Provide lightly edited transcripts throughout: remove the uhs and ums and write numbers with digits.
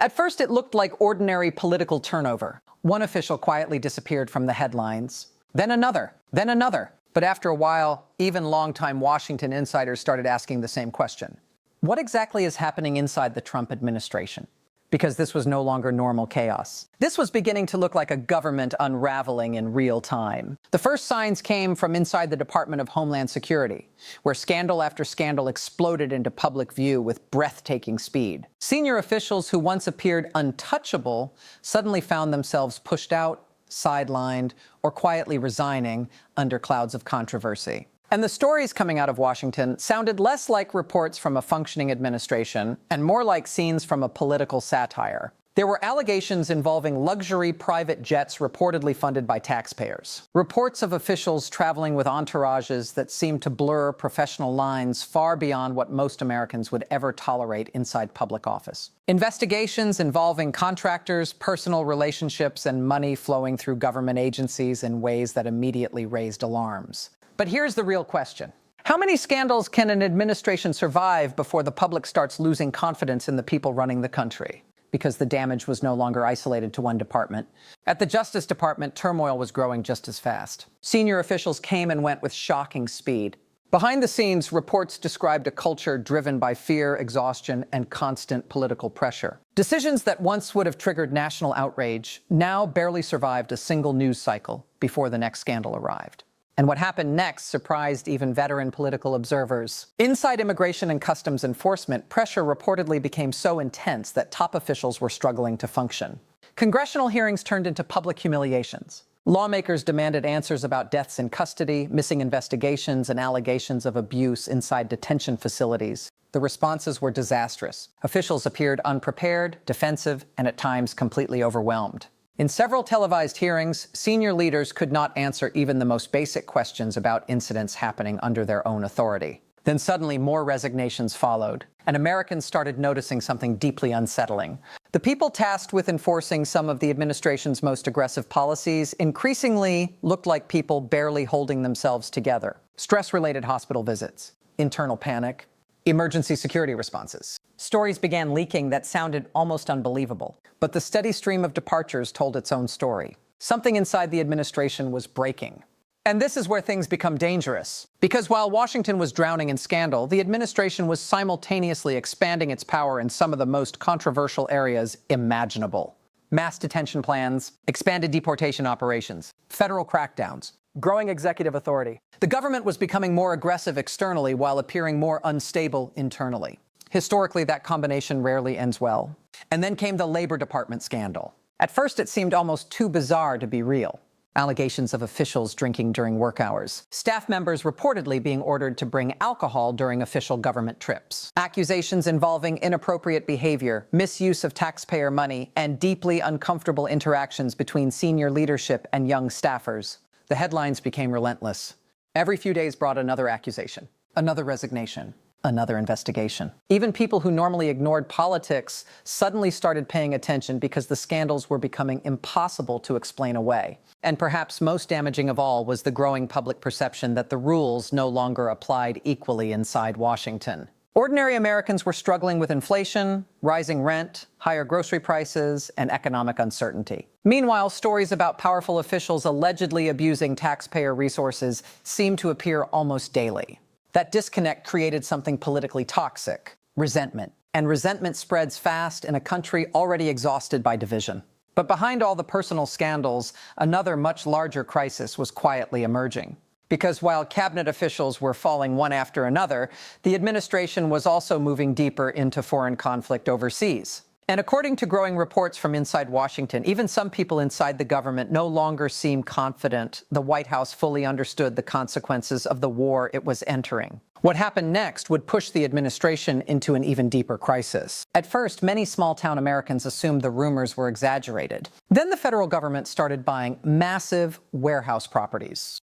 At first, it looked like ordinary political turnover. One official quietly disappeared from the headlines, then another. But after a while, even longtime Washington insiders started asking the same question. What exactly is happening inside the Trump administration? Because this was no longer normal chaos. This was beginning to look like a government unraveling in real time. The first signs came from inside the Department of Homeland Security, where scandal after scandal exploded into public view with breathtaking speed. Senior officials who once appeared untouchable suddenly found themselves pushed out, sidelined, or quietly resigning under clouds of controversy. And the stories coming out of Washington sounded less like reports from a functioning administration and more like scenes from a political satire. There were allegations involving luxury private jets reportedly funded by taxpayers. Reports of officials traveling with entourages that seemed to blur professional lines far beyond what most Americans would ever tolerate inside public office. Investigations involving contractors, personal relationships, and money flowing through government agencies in ways that immediately raised alarms. But here's the real question. How many scandals can an administration survive before the public starts losing confidence in the people running the country? Because the damage was no longer isolated to one department. At the Justice Department, turmoil was growing just as fast. Senior officials came and went with shocking speed. Behind the scenes, reports described a culture driven by fear, exhaustion, and constant political pressure. Decisions that once would have triggered national outrage now barely survived a single news cycle before the next scandal arrived. And what happened next surprised even veteran political observers. Inside Immigration and Customs Enforcement, pressure reportedly became so intense that top officials were struggling to function. Congressional hearings turned into public humiliations. Lawmakers demanded answers about deaths in custody, missing investigations, and allegations of abuse inside detention facilities. The responses were disastrous. Officials appeared unprepared, defensive, and at times completely overwhelmed. In several televised hearings, senior leaders could not answer even the most basic questions about incidents happening under their own authority. Then suddenly more resignations followed, and Americans started noticing something deeply unsettling. The people tasked with enforcing some of the administration's most aggressive policies increasingly looked like people barely holding themselves together. Stress-related hospital visits, internal panic, emergency security responses. Stories began leaking that sounded almost unbelievable, but the steady stream of departures told its own story. Something inside the administration was breaking. And this is where things become dangerous. Because while Washington was drowning in scandal, the administration was simultaneously expanding its power in some of the most controversial areas imaginable. Mass detention plans, expanded deportation operations, federal crackdowns, growing executive authority. The government was becoming more aggressive externally while appearing more unstable internally. Historically, that combination rarely ends well. And then came the Labor Department scandal. At first, it seemed almost too bizarre to be real. Allegations of officials drinking during work hours. Staff members reportedly being ordered to bring alcohol during official government trips. Accusations involving inappropriate behavior, misuse of taxpayer money, and deeply uncomfortable interactions between senior leadership and young staffers. The headlines became relentless. Every few days brought another accusation, another resignation, another investigation. Even people who normally ignored politics suddenly started paying attention because the scandals were becoming impossible to explain away. And perhaps most damaging of all was the growing public perception that the rules no longer applied equally inside Washington. Ordinary Americans were struggling with inflation, rising rent, higher grocery prices, and economic uncertainty. Meanwhile, stories about powerful officials allegedly abusing taxpayer resources seemed to appear almost daily. That disconnect created something politically toxic, resentment. And resentment spreads fast in a country already exhausted by division. But behind all the personal scandals, another much larger crisis was quietly emerging. Because while cabinet officials were falling one after another, the administration was also moving deeper into foreign conflict overseas. And according to growing reports from inside Washington, even some people inside the government no longer seem confident the White House fully understood the consequences of the war it was entering. What happened next would push the administration into an even deeper crisis. At first, many small-town Americans assumed the rumors were exaggerated. Then the federal government started buying massive warehouse properties,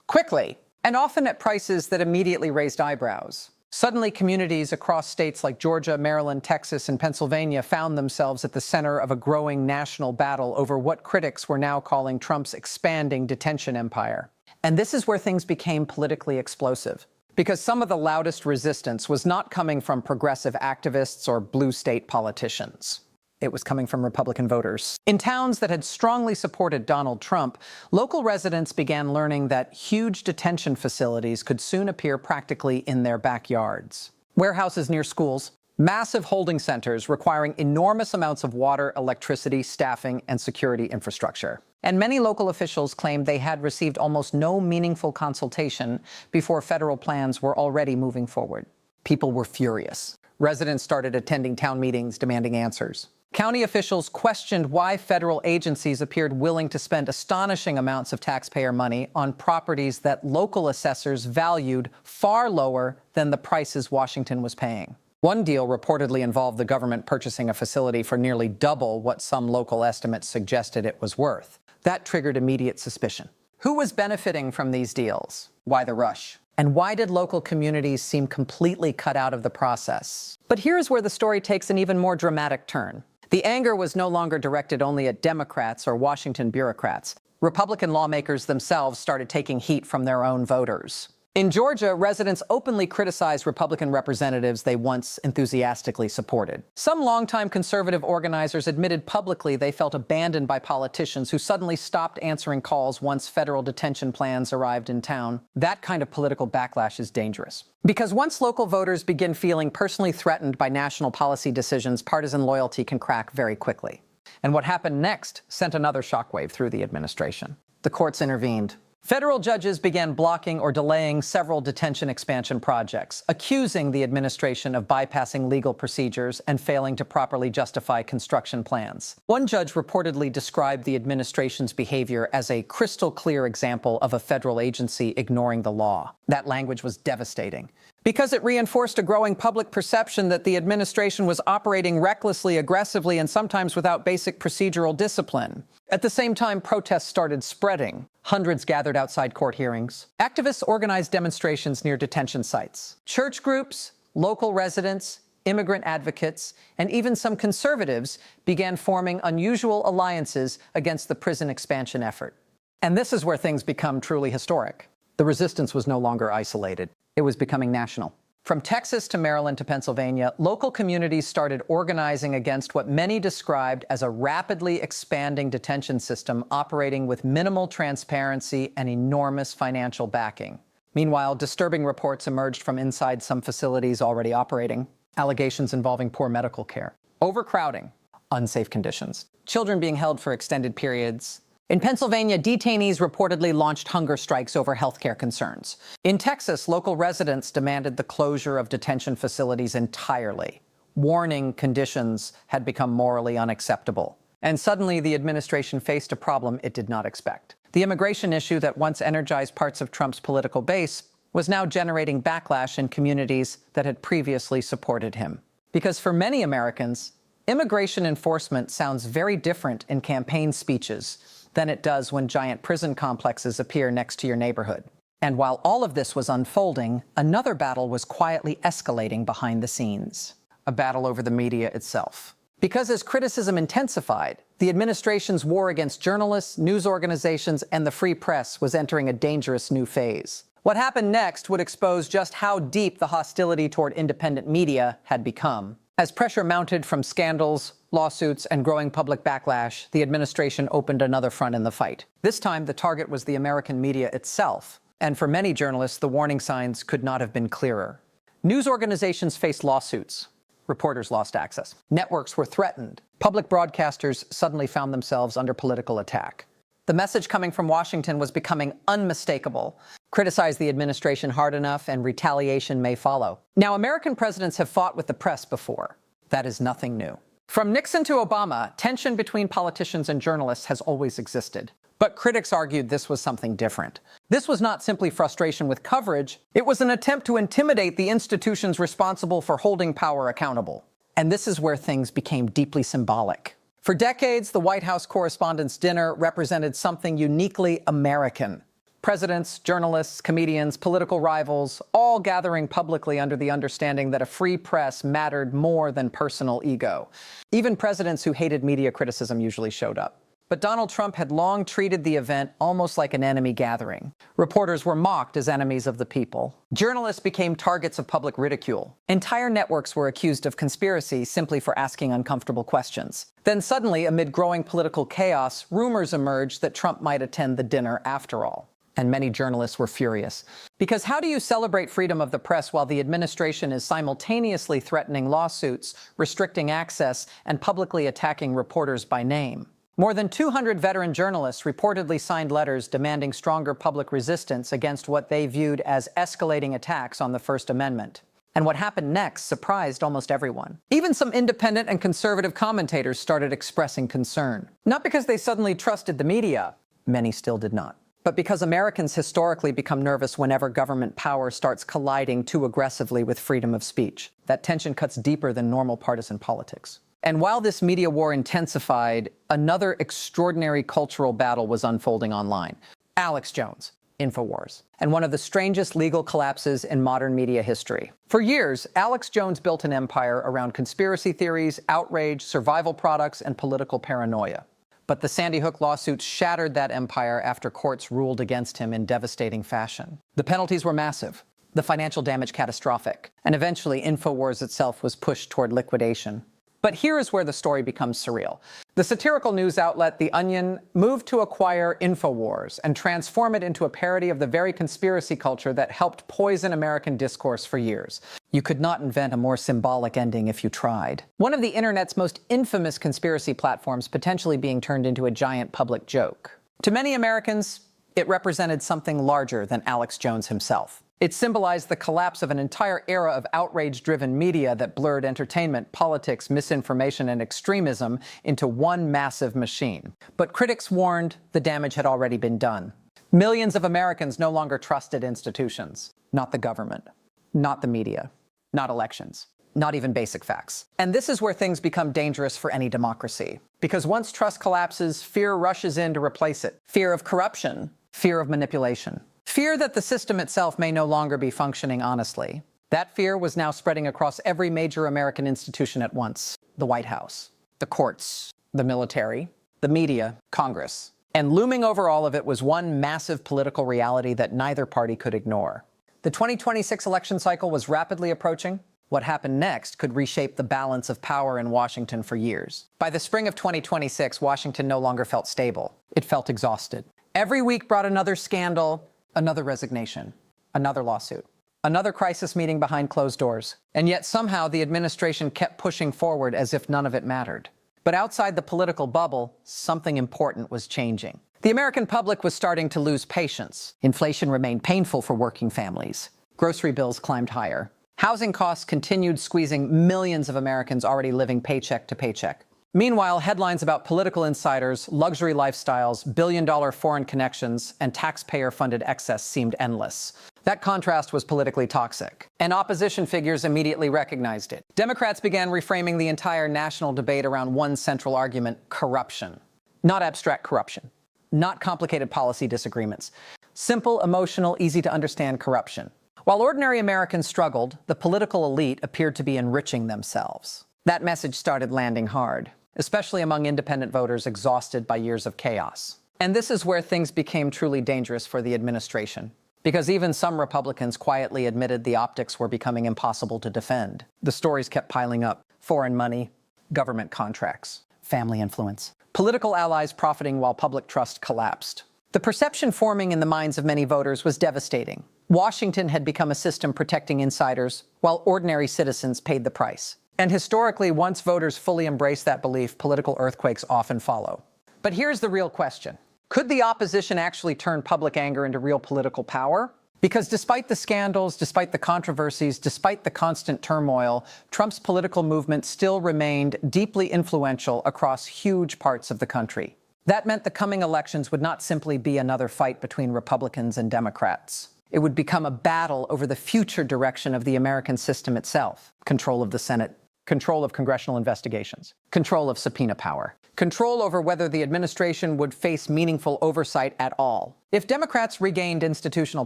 quickly, and often at prices that immediately raised eyebrows. Suddenly, communities across states like Georgia, Maryland, Texas, and Pennsylvania found themselves at the center of a growing national battle over what critics were now calling Trump's expanding detention empire. And this is where things became politically explosive. Because some of the loudest resistance was not coming from progressive activists or blue state politicians. It was coming from Republican voters. In towns that had strongly supported Donald Trump, local residents began learning that huge detention facilities could soon appear practically in their backyards. Warehouses near schools, massive holding centers requiring enormous amounts of water, electricity, staffing, and security infrastructure. And many local officials claimed they had received almost no meaningful consultation before federal plans were already moving forward. People were furious. Residents started attending town meetings demanding answers. County officials questioned why federal agencies appeared willing to spend astonishing amounts of taxpayer money on properties that local assessors valued far lower than the prices Washington was paying. One deal reportedly involved the government purchasing a facility for nearly double what some local estimates suggested it was worth. That triggered immediate suspicion. Who was benefiting from these deals? Why the rush? And why did local communities seem completely cut out of the process? But here's where the story takes an even more dramatic turn. The anger was no longer directed only at Democrats or Washington bureaucrats. Republican lawmakers themselves started taking heat from their own voters. In Georgia, residents openly criticized Republican representatives they once enthusiastically supported. Some longtime conservative organizers admitted publicly they felt abandoned by politicians who suddenly stopped answering calls once federal detention plans arrived in town. That kind of political backlash is dangerous. Because once local voters begin feeling personally threatened by national policy decisions, partisan loyalty can crack very quickly. And what happened next sent another shockwave through the administration. The courts intervened. Federal judges began blocking or delaying several detention expansion projects, accusing the administration of bypassing legal procedures and failing to properly justify construction plans. One judge reportedly described the administration's behavior as a crystal clear example of a federal agency ignoring the law. That language was devastating, because it reinforced a growing public perception that the administration was operating recklessly, aggressively, and sometimes without basic procedural discipline. At the same time, protests started spreading. Hundreds gathered outside court hearings. Activists organized demonstrations near detention sites. Church groups, local residents, immigrant advocates, and even some conservatives began forming unusual alliances against the prison expansion effort. And this is where things become truly historic. The resistance was no longer isolated. It was becoming national. From Texas to Maryland to Pennsylvania, local communities started organizing against what many described as a rapidly expanding detention system operating with minimal transparency and enormous financial backing. Meanwhile, disturbing reports emerged from inside some facilities already operating. Allegations involving poor medical care, overcrowding, unsafe conditions, children being held for extended periods. In Pennsylvania, detainees reportedly launched hunger strikes over healthcare concerns. In Texas, local residents demanded the closure of detention facilities entirely, warning conditions had become morally unacceptable. And suddenly, the administration faced a problem it did not expect. The immigration issue that once energized parts of Trump's political base was now generating backlash in communities that had previously supported him. Because for many Americans, immigration enforcement sounds very different in campaign speeches than it does when giant prison complexes appear next to your neighborhood. And while all of this was unfolding, another battle was quietly escalating behind the scenes. A battle over the media itself. Because as criticism intensified, the administration's war against journalists, news organizations, and the free press was entering a dangerous new phase. What happened next would expose just how deep the hostility toward independent media had become. As pressure mounted from scandals, lawsuits, and growing public backlash, the administration opened another front in the fight. This time, the target was the American media itself. And for many journalists, the warning signs could not have been clearer. News organizations faced lawsuits. Reporters lost access. Networks were threatened. Public broadcasters suddenly found themselves under political attack. The message coming from Washington was becoming unmistakable. Criticize the administration hard enough and retaliation may follow. Now, American presidents have fought with the press before. That is nothing new. From Nixon to Obama, tension between politicians and journalists has always existed. But critics argued this was something different. This was not simply frustration with coverage. It was an attempt to intimidate the institutions responsible for holding power accountable. And this is where things became deeply symbolic. For decades, the White House Correspondents' Dinner represented something uniquely American. Presidents, journalists, comedians, political rivals, all gathering publicly under the understanding that a free press mattered more than personal ego. Even presidents who hated media criticism usually showed up. But Donald Trump had long treated the event almost like an enemy gathering. Reporters were mocked as enemies of the people. Journalists became targets of public ridicule. Entire networks were accused of conspiracy simply for asking uncomfortable questions. Then suddenly, amid growing political chaos, rumors emerged that Trump might attend the dinner after all. And many journalists were furious. Because how do you celebrate freedom of the press while the administration is simultaneously threatening lawsuits, restricting access, and publicly attacking reporters by name? More than 200 veteran journalists reportedly signed letters demanding stronger public resistance against what they viewed as escalating attacks on the First Amendment. And what happened next surprised almost everyone. Even some independent and conservative commentators started expressing concern. Not because they suddenly trusted the media, many still did not, but because Americans historically become nervous whenever government power starts colliding too aggressively with freedom of speech. That tension cuts deeper than normal partisan politics. And while this media war intensified, another extraordinary cultural battle was unfolding online. Alex Jones, InfoWars, and one of the strangest legal collapses in modern media history. For years, Alex Jones built an empire around conspiracy theories, outrage, survival products, and political paranoia. But the Sandy Hook lawsuits shattered that empire after courts ruled against him in devastating fashion. The penalties were massive, the financial damage catastrophic, and eventually InfoWars itself was pushed toward liquidation. But here is where the story becomes surreal. The satirical news outlet The Onion moved to acquire InfoWars and transform it into a parody of the very conspiracy culture that helped poison American discourse for years. You could not invent a more symbolic ending if you tried. One of the internet's most infamous conspiracy platforms potentially being turned into a giant public joke. To many Americans, it represented something larger than Alex Jones himself. It symbolized the collapse of an entire era of outrage-driven media that blurred entertainment, politics, misinformation, and extremism into one massive machine. But critics warned the damage had already been done. Millions of Americans no longer trusted institutions. Not the government. Not the media. Not elections. Not even basic facts. And this is where things become dangerous for any democracy. Because once trust collapses, fear rushes in to replace it. Fear of corruption. Fear of manipulation. Fear that the system itself may no longer be functioning honestly. That fear was now spreading across every major American institution at once. The White House, the courts, the military, the media, Congress. And looming over all of it was one massive political reality that neither party could ignore. The 2026 election cycle was rapidly approaching. What happened next could reshape the balance of power in Washington for years. By the spring of 2026, Washington no longer felt stable. It felt exhausted. Every week brought another scandal, another resignation, another lawsuit, another crisis meeting behind closed doors. And yet somehow the administration kept pushing forward as if none of it mattered. But outside the political bubble, something important was changing. The American public was starting to lose patience. Inflation remained painful for working families. Grocery bills climbed higher. Housing costs continued squeezing millions of Americans already living paycheck to paycheck. Meanwhile, headlines about political insiders, luxury lifestyles, billion-dollar foreign connections, and taxpayer-funded excess seemed endless. That contrast was politically toxic, and opposition figures immediately recognized it. Democrats began reframing the entire national debate around one central argument: corruption. Not abstract corruption. Not complicated policy disagreements. Simple, emotional, easy-to-understand corruption. While ordinary Americans struggled, the political elite appeared to be enriching themselves. That message started landing hard, especially among independent voters exhausted by years of chaos. And this is where things became truly dangerous for the administration, because even some Republicans quietly admitted the optics were becoming impossible to defend. The stories kept piling up: foreign money, government contracts, family influence, political allies profiting while public trust collapsed. The perception forming in the minds of many voters was devastating. Washington had become a system protecting insiders, while ordinary citizens paid the price. And historically, once voters fully embrace that belief, political earthquakes often follow. But here's the real question. Could the opposition actually turn public anger into real political power? Because despite the scandals, despite the controversies, despite the constant turmoil, Trump's political movement still remained deeply influential across huge parts of the country. That meant the coming elections would not simply be another fight between Republicans and Democrats. It would become a battle over the future direction of the American system itself: control of the Senate, Control of congressional investigations. Control of subpoena power. Control over whether the administration would face meaningful oversight at all. If Democrats regained institutional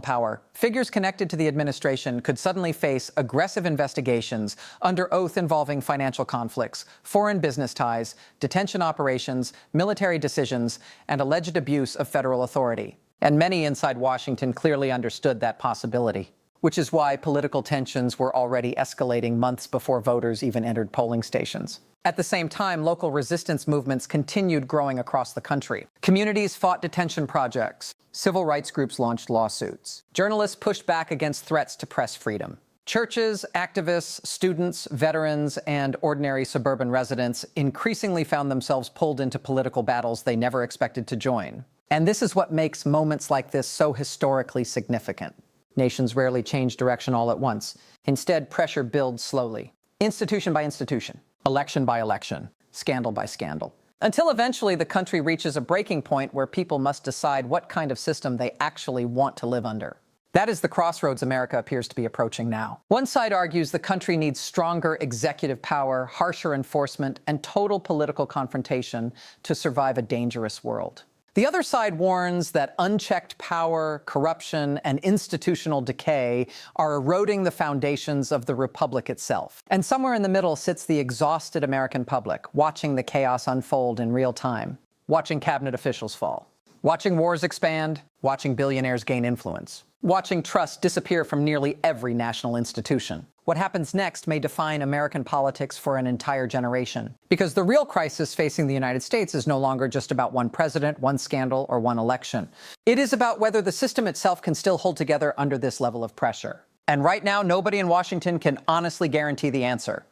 power, figures connected to the administration could suddenly face aggressive investigations under oath involving financial conflicts, foreign business ties, detention operations, military decisions, and alleged abuse of federal authority. And many inside Washington clearly understood that possibility, which is why political tensions were already escalating months before voters even entered polling stations. At the same time, local resistance movements continued growing across the country. Communities fought detention projects. Civil rights groups launched lawsuits. Journalists pushed back against threats to press freedom. Churches, activists, students, veterans, and ordinary suburban residents increasingly found themselves pulled into political battles they never expected to join. And this is what makes moments like this so historically significant. Nations rarely change direction all at once. Instead, pressure builds slowly, institution by institution, election by election, scandal by scandal, until eventually the country reaches a breaking point where people must decide what kind of system they actually want to live under. That is the crossroads America appears to be approaching now. One side argues the country needs stronger executive power, harsher enforcement, and total political confrontation to survive a dangerous world. The other side warns that unchecked power, corruption, and institutional decay are eroding the foundations of the republic itself. And somewhere in the middle sits the exhausted American public, watching the chaos unfold in real time, watching cabinet officials fall, watching wars expand, watching billionaires gain influence, watching trust disappear from nearly every national institution. What happens next may define American politics for an entire generation. Because the real crisis facing the United States is no longer just about one president, one scandal, or one election. It is about whether the system itself can still hold together under this level of pressure. And right now, nobody in Washington can honestly guarantee the answer.